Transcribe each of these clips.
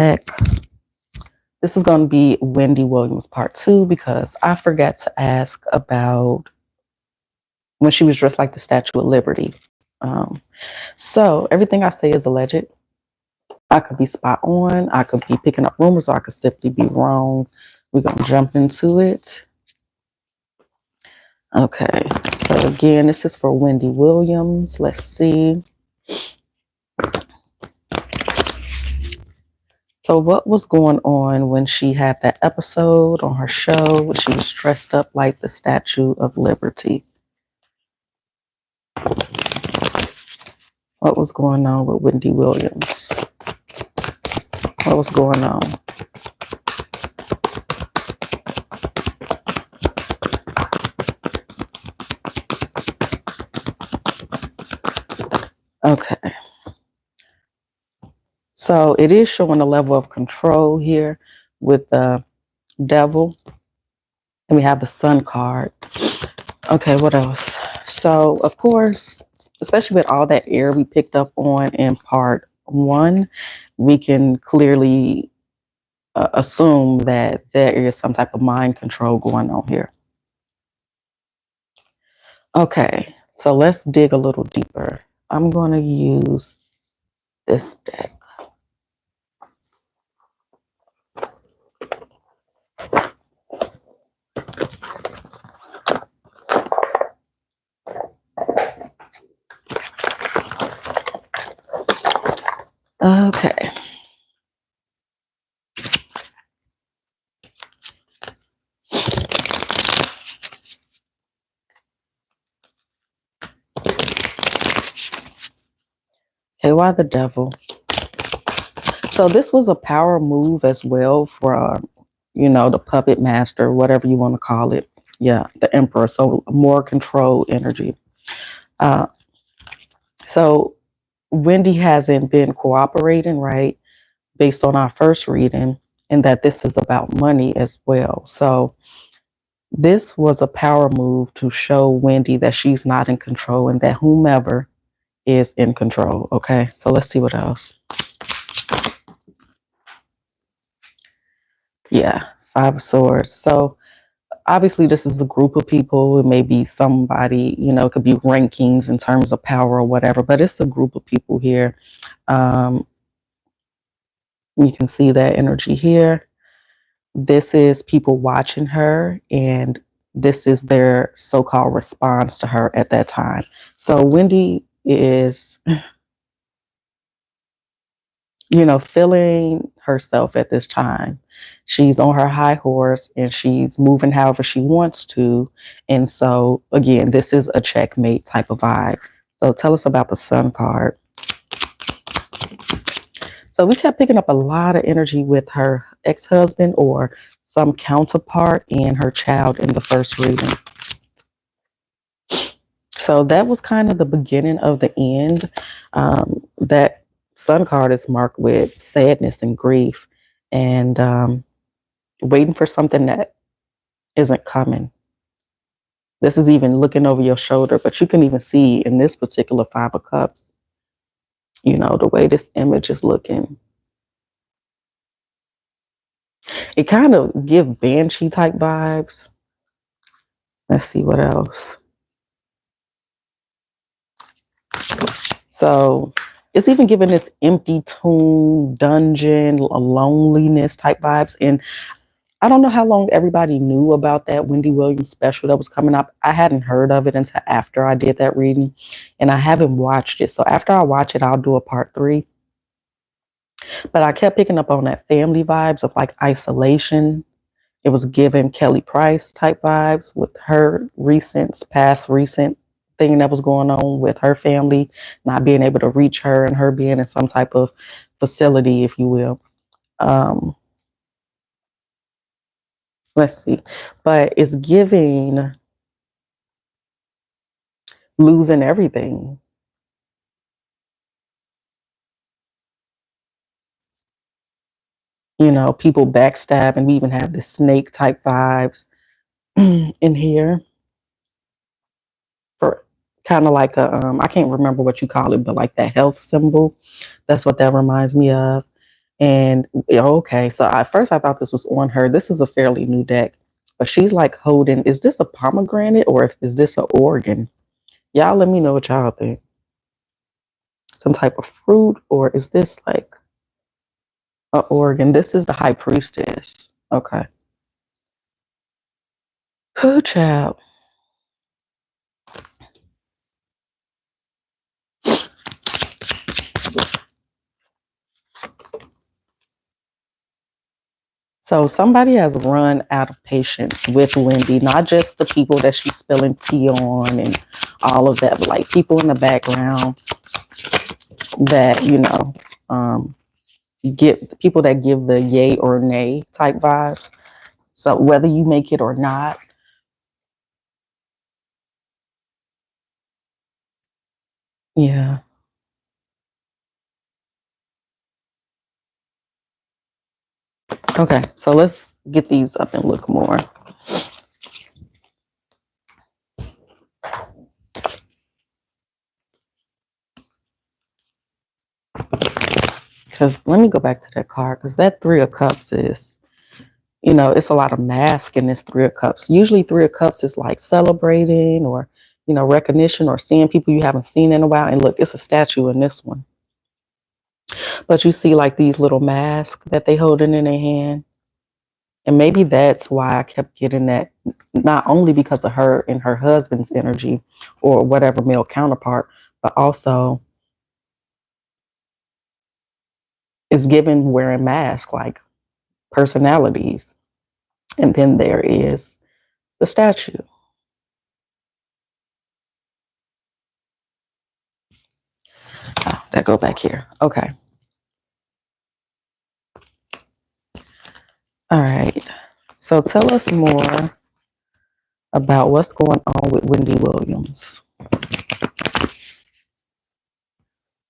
Heck, this is going to be Wendy Williams part 2 because I forgot to ask about when she was dressed like the Statue of Liberty. So everything I say is alleged. I could be spot on, I could be picking up rumors, or I could simply be wrong. We're going to jump into it. Okay, so again, this is for Wendy Williams. Let's see. So what was going on when she had that episode on her show when she was dressed up like the Statue of Liberty? What was going on with Wendy Williams? What was going on? Okay. So it is showing a level of control here with the devil. And we have the sun card. Okay, what else? So, of course, especially with all that air we picked up on in part 1, we can clearly assume that there is some type of mind control going on here. Okay, so let's dig a little deeper. I'm going to use this deck. Okay. Okay, why the devil? So this was a power move as well for, the puppet master, whatever you want to call it. Yeah, the emperor. So more control energy. So Wendy hasn't been cooperating, right? Based on our first reading, and that this is about money as well. So this was a power move to show Wendy that she's not in control and that whomever is in control. Okay, so let's see what else. Yeah, 5 of Swords. So obviously this is a group of people. It may be somebody, it could be rankings in terms of power or whatever, but it's a group of people here. You can see that energy here. This is people watching her, and this is their so-called response to her at that time. So Wendy is, feeling herself at this time. She's on her high horse and she's moving however she wants to. And so, again, this is a checkmate type of vibe. So tell us about the Sun card. So we kept picking up a lot of energy with her ex-husband or some counterpart and her child in the first reading. So that was kind of the beginning of the end. That Sun card is marked with sadness and grief and waiting for something that isn't coming. This is even looking over your shoulder, but you can even see in this particular 5 of Cups, the way this image is looking. It kind of gives banshee type vibes. Let's see what else. So it's even giving this empty tomb, dungeon, loneliness type vibes. And I don't know how long everybody knew about that Wendy Williams special that was coming up. I hadn't heard of it until after I did that reading, and I haven't watched it. So after I watch it, I'll do a part 3. But I kept picking up on that family vibes of like isolation. It was giving Kelly Price type vibes with her past recent thing that was going on with her family, not being able to reach her and her being in some type of facility, if you will. Let's see. But it's giving losing everything. People backstab, and we even have the snake type vibes in here. For kind of like a, I can't remember what you call it, but like that health symbol. That's what that reminds me of. And okay, so at first I thought this was on her. This is a fairly new deck, but she's like holding. Is this a pomegranate or is this an organ? Y'all, let me know what y'all think. Some type of fruit, or is this like an organ? This is the high priestess. Okay. Who child? So somebody has run out of patience with Wendy, not just the people that she's spilling tea on and all of that, but like people in the background that, um, get people that give the yay or nay type vibes. So whether you make it or not, yeah. Okay, so let's get these up and look more. Because let me go back to that card, because that Three of Cups is, it's a lot of mask in this Three of Cups. Usually Three of Cups is like celebrating or, recognition or seeing people you haven't seen in a while. And look, it's a statue in this one. But you see like these little masks that they holding in their hand. And maybe that's why I kept getting that, not only because of her and her husband's energy or whatever male counterpart, but also it's given wearing masks like personalities. And then there is the statue. Oh, that go back here. Okay. All right. So tell us more about what's going on with Wendy Williams.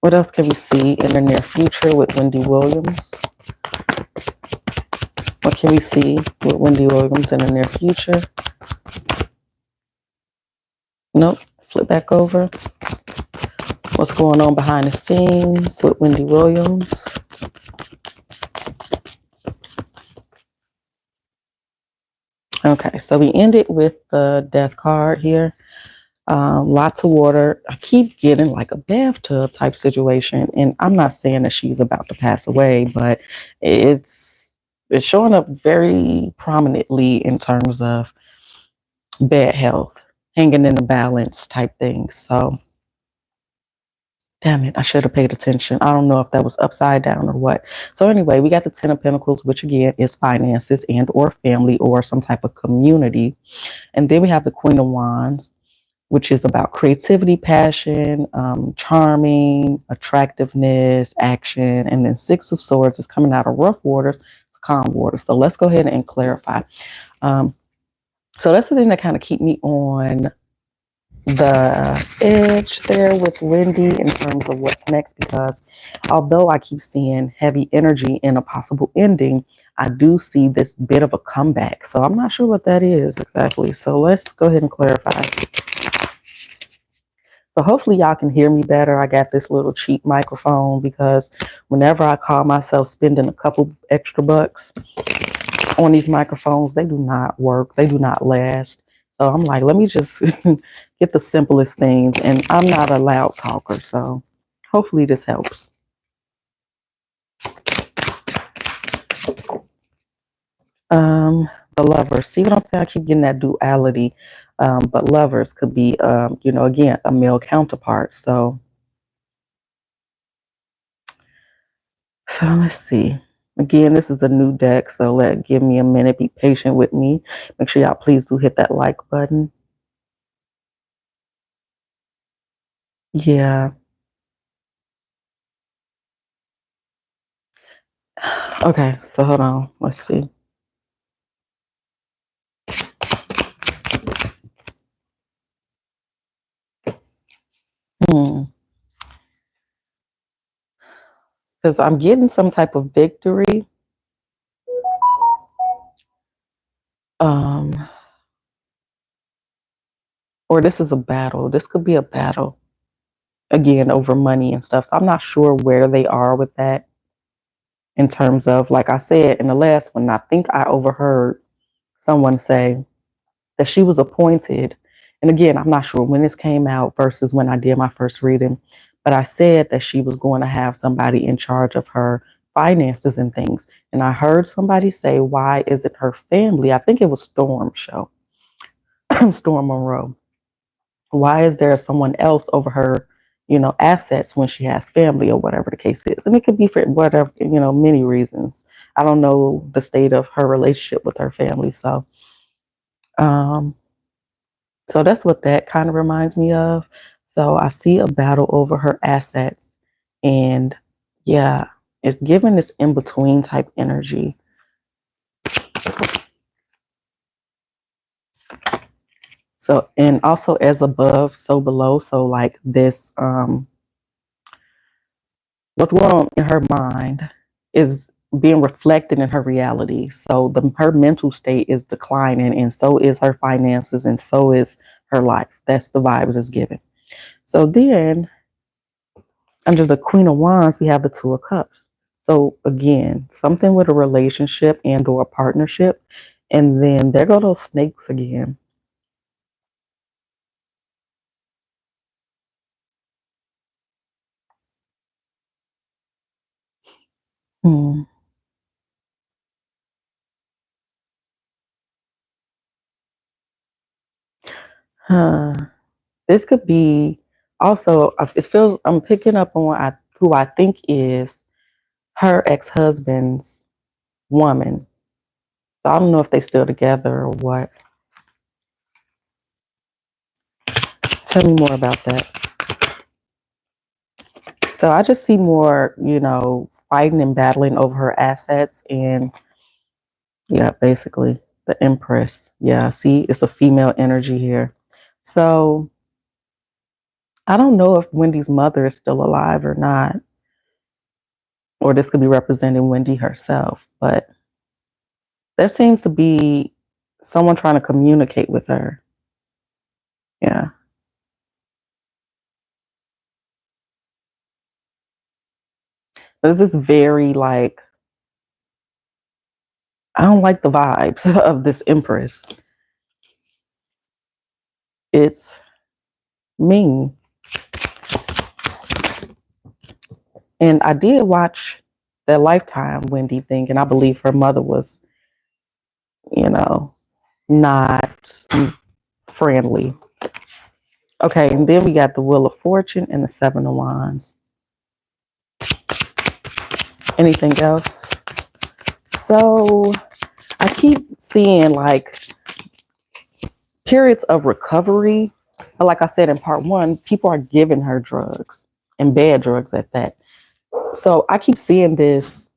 What else can we see in the near future with Wendy Williams? What can we see with Wendy Williams in the near future? Nope. Flip back over. What's going on behind the scenes with Wendy Williams? Okay, so we ended with the death card here. Lots of water. I keep getting like a bathtub type situation, and I'm not saying that she's about to pass away, but it's showing up very prominently in terms of bad health, hanging in the balance type thing. So, damn it, I should have paid attention. I don't know if that was upside down or what. So anyway, we got the Ten of Pentacles, which again is finances and or family or some type of community, and then we have the Queen of Wands, which is about creativity, passion, charming, attractiveness, action. And then Six of Swords is coming out of rough waters to calm waters. So let's go ahead and clarify. So that's the thing that kind of keep me on the edge there with Wendy in terms of what's next, because although I keep seeing heavy energy in a possible ending, I do see this bit of a comeback. So I'm not sure what that is exactly. So let's go ahead and clarify. So hopefully y'all can hear me better. I got this little cheap microphone because whenever I call myself spending a couple extra bucks on these microphones, they do not work. They do not last. So I'm like, let me just get the simplest things. And I'm not a loud talker. So hopefully this helps. The Lovers. See what I'm saying? I keep getting that duality. But Lovers could be, again, a male counterpart. So let's see. Again, this is a new deck, so give me a minute. Be patient with me. Make sure y'all please do hit that like button. Yeah. Okay, so hold on. Let's see. Because I'm getting some type of victory. Or this is a battle. This could be a battle. Again, over money and stuff. So I'm not sure where they are with that in terms of, like I said in the last one, I think I overheard someone say that she was appointed. And again, I'm not sure when this came out versus when I did my first reading, but I said that she was going to have somebody in charge of her finances and things. And I heard somebody say, why is it her family? I think it was Storm show, Storm Monroe. Why is there someone else over her, assets when she has family or whatever the case is? And it could be for whatever, many reasons. I don't know the state of her relationship with her family. Um, so that's what that kind of reminds me of. So I see a battle over her assets, and yeah, it's giving this in between type energy. So, and also as above, so below. So like this, what's going on in her mind is being reflected in her reality. So her mental state is declining, and so is her finances, and so is her life. That's the vibes it's giving. So then under the Queen of Wands, we have the Two of Cups. So again, something with a relationship and or a partnership. And then there go those snakes again. Hmm. Huh. This could be also, it feels, I'm picking up on who I think is her ex-husband's woman. So I don't know if they still together or what. Tell me more about that. So I just see more, fighting and battling over her assets, and yeah, basically the Empress. Yeah, see, it's a female energy here. So I don't know if Wendy's mother is still alive or not, or this could be representing Wendy herself, but there seems to be someone trying to communicate with her. Yeah. This is very like, I don't like the vibes of this Empress. It's mean. And I did watch the Lifetime Wendy thing, and I believe her mother was, not friendly. Okay, and then we got the Wheel of Fortune and the Seven of Wands. Anything else? So I keep seeing like periods of recovery. But like I said in part one, people are giving her drugs, and bad drugs at that. So I keep seeing this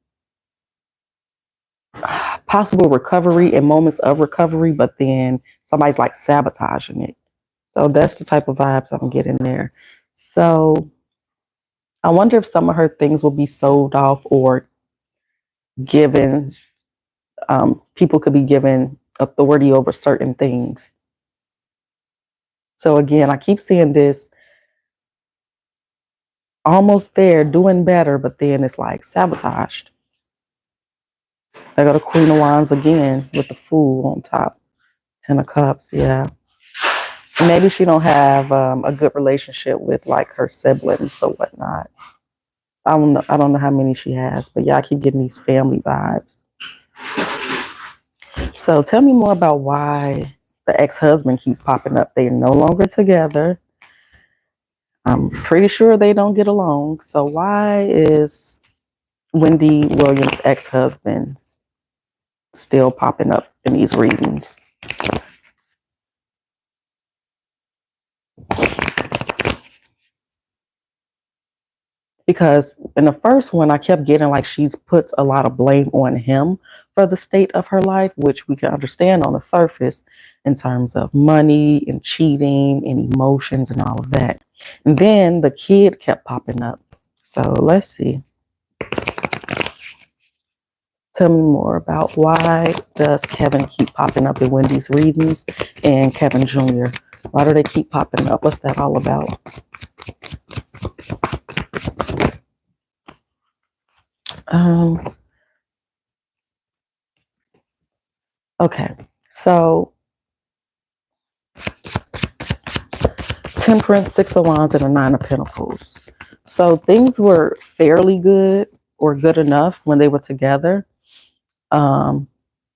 possible recovery and moments of recovery, but then somebody's like sabotaging it. So that's the type of vibes I'm getting there. So I wonder if some of her things will be sold off or given. People could be given authority over certain things. So again, I keep seeing this almost there, doing better, but then it's like sabotaged. I got a Queen of Wands again with the Fool on top. Ten of Cups, yeah. Maybe she don't have a good relationship with like her siblings or whatnot. I don't know. I don't know how many she has, but yeah, I keep getting these family vibes. So tell me more about why the ex-husband keeps popping up. They're no longer together. I'm pretty sure they don't get along. So why is Wendy Williams' ex-husband still popping up in these readings? Because in the first one, I kept getting like she puts a lot of blame on him for the state of her life, which we can understand on the surface in terms of money and cheating and emotions and all of that. And then the kid kept popping up. So let's see. Tell me more about why does Kevin keep popping up in Wendy's readings and Kevin Jr.? Why do they keep popping up? What's that all about? Okay, so Temperance, Six of Wands, and a Nine of Pentacles. So things were fairly good or good enough when they were together. Um,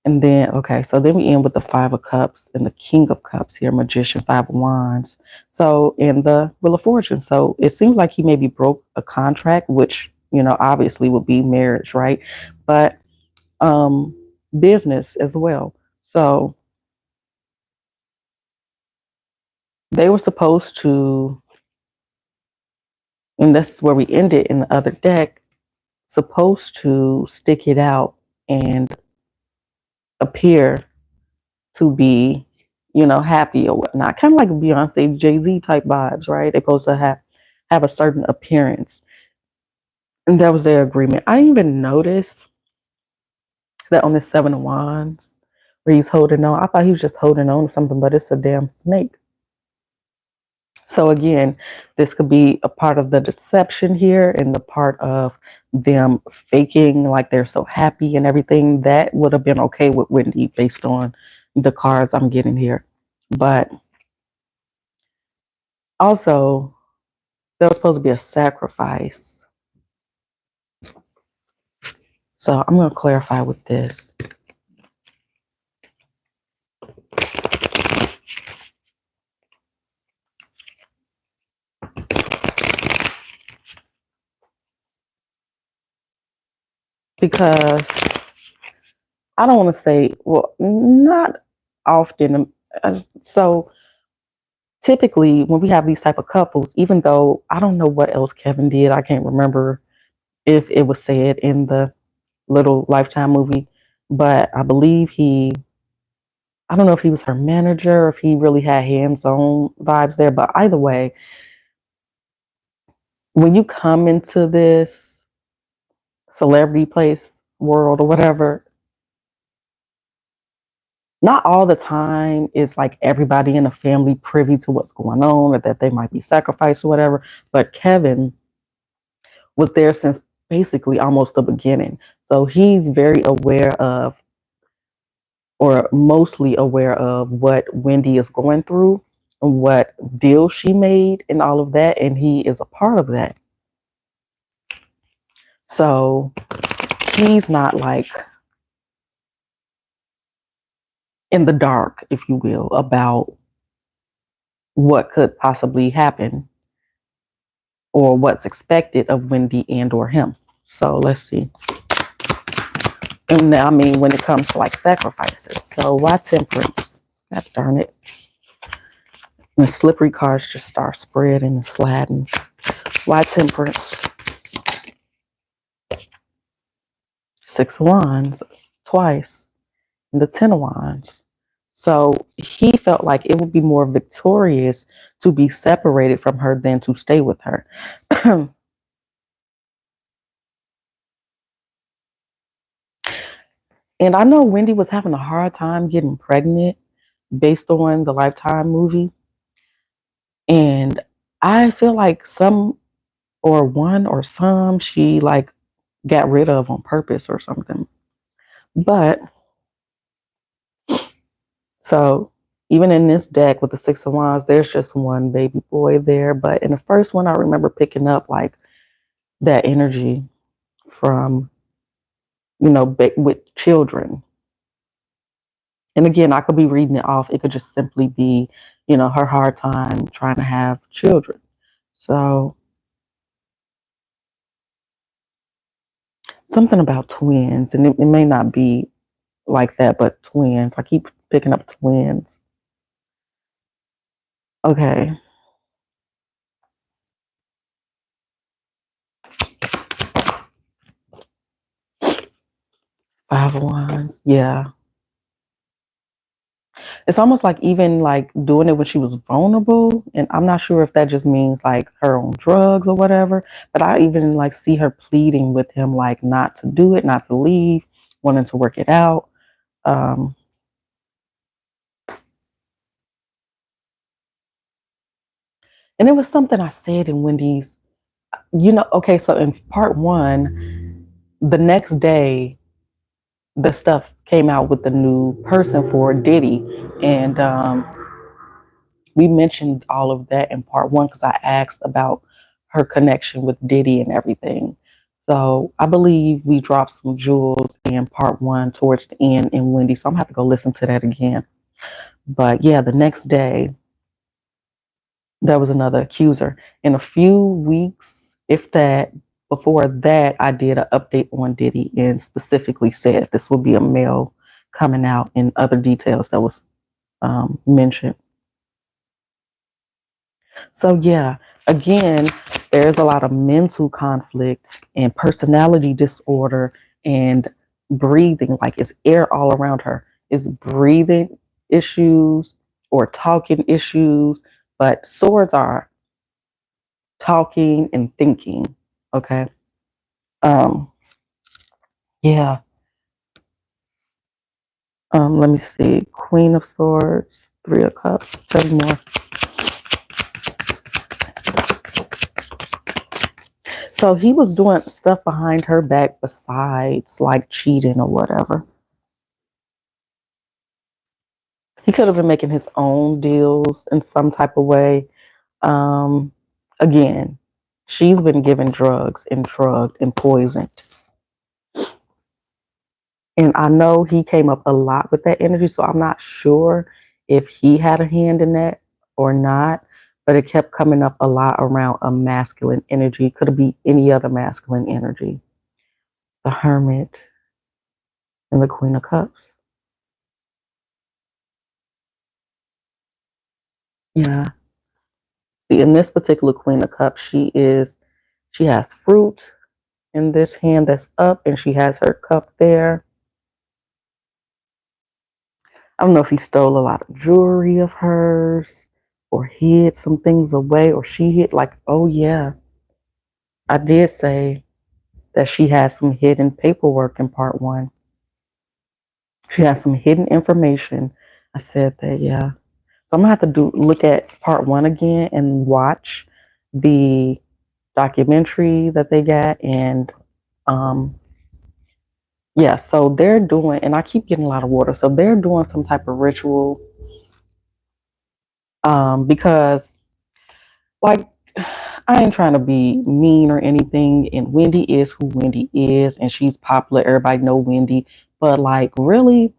and then, okay, so then we end with the Five of Cups and the King of Cups here, Magician, Five of Wands. So, in the Wheel of Fortune. So, it seems like he maybe broke a contract, which, obviously would be marriage, right? But um, business as well. So, they were supposed to, and this is where we ended in the other deck, supposed to stick it out and appear to be, happy or whatnot. Kind of like Beyonce, Jay-Z type vibes, right? They're supposed to have a certain appearance. And that was their agreement. I didn't even notice that on the Seven of Wands where he's holding on. I thought he was just holding on to something, but it's a damn snake. So again, this could be a part of the deception here and the part of them faking like they're so happy and everything. That would have been okay with Wendy based on the cards I'm getting here. But also, there was supposed to be a sacrifice. So I'm going to clarify with this. Because I don't want to say, well, not often. So typically when we have these type of couples, even though I don't know what else Kevin did, I can't remember if it was said in the little Lifetime movie, but I believe I don't know if he was her manager or if he really had hands-on vibes there, but either way, when you come into this celebrity place world or whatever, not all the time is like everybody in the family privy to what's going on or that they might be sacrificed or whatever. But Kevin was there since basically almost the beginning. So he's very aware of, or mostly aware of, what Wendy is going through and what deal she made and all of that. And he is a part of that. So he's not like in the dark, if you will, about what could possibly happen or what's expected of Wendy and or him. So let's see. And I mean, when it comes to like sacrifices. So why Temperance? God darn it. And the slippery cards just start spreading and sliding. Why Temperance? Six of Wands twice. And the Ten of Wands. So he felt like it would be more victorious to be separated from her than to stay with her. And I know Wendy was having a hard time getting pregnant based on the Lifetime movie. And I feel like some or one or some she like got rid of on purpose or something. But so even in this deck with the Six of Wands, there's just one baby boy there. But in the first one, I remember picking up like that energy from, with children. And again, I could be reading it off. It could just simply be, her hard time trying to have children. So something about twins, and it may not be like that, but twins. I keep picking up twins. Okay. Five of Wands. Yeah. It's almost like even like doing it when she was vulnerable. And I'm not sure if that just means like her on drugs or whatever. But I even like see her pleading with him like not to do it, not to leave, wanting to work it out. And it was something I said in Wendy's, okay, so in part one, the next day the stuff came out with the new person for Diddy, and we mentioned all of that in part one because I asked about her connection with Diddy and everything. So I believe we dropped some jewels in part one towards the end in Wendy. So I'm gonna have to go listen to that again. But yeah, the next day there was another accuser. In a few weeks, if that, before that, I did an update on Diddy and specifically said this will be a male coming out and other details that was mentioned. So yeah, again, there's a lot of mental conflict and personality disorder and breathing, like it's air all around her. It's breathing issues or talking issues, but swords are talking and thinking. Okay. Um, yeah. Let me see. Queen of Swords, Three of Cups. Tell me more. So he was doing stuff behind her back besides like cheating or whatever. He could have been making his own deals in some type of way. Um, Again, she's been given drugs and drugged and poisoned. And I know he came up a lot with that energy, so I'm not sure if he had a hand in that or not, but it kept coming up a lot around a masculine energy. Could it be any other masculine energy? The Hermit and the Queen of Cups. Yeah. In this particular Queen of Cups, she has fruit in this hand that's up, and she has her cup there. I don't know if he stole a lot of jewelry of hers or hid some things away, or she hid, like, oh yeah, I did say that she has some hidden paperwork in part one. She has some hidden information. I said that, yeah. So I'm gonna have to look at part one again and watch the documentary that they got, and yeah, so they're doing, and I keep getting a lot of water, so they're doing some type of ritual, because like, I ain't trying to be mean or anything, and Wendy is who Wendy is, and she's popular, everybody know Wendy, but like, really,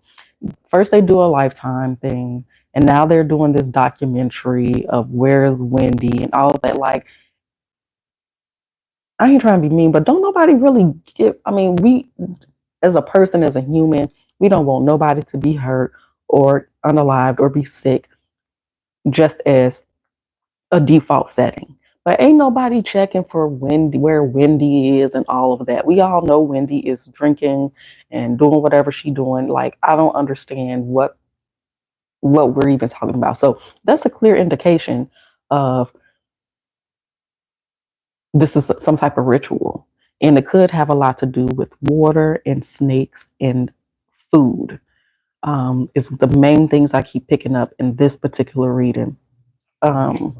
first they do a Lifetime thing, and now they're doing this documentary of where's Wendy and all of that. Like, I ain't trying to be mean, but don't nobody really give, I mean, we, as a person, as a human, we don't want nobody to be hurt or unalived or be sick, just as a default setting. But ain't nobody checking for Wendy, where Wendy is and all of that. We all know Wendy is drinking and doing whatever she's doing. Like, I don't understand what we're even talking about. So that's a clear indication of this is some type of ritual. And it could have a lot to do with water and snakes and food. Is the main things I keep picking up in this particular reading. Um,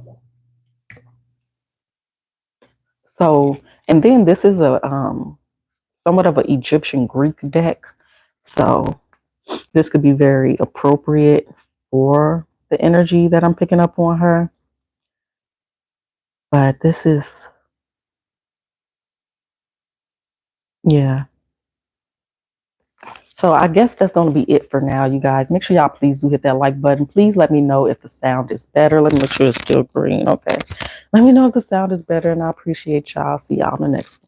so, and then this is a somewhat of an Egyptian Greek deck. So this could be very appropriate for the energy that I'm picking up on her. But this is, yeah. So I guess that's going to be it for now, you guys. Make sure y'all please do hit that like button. Please let me know if the sound is better. Let me make sure it's still green. Okay. Let me know if the sound is better, and I appreciate y'all. See y'all in the next one.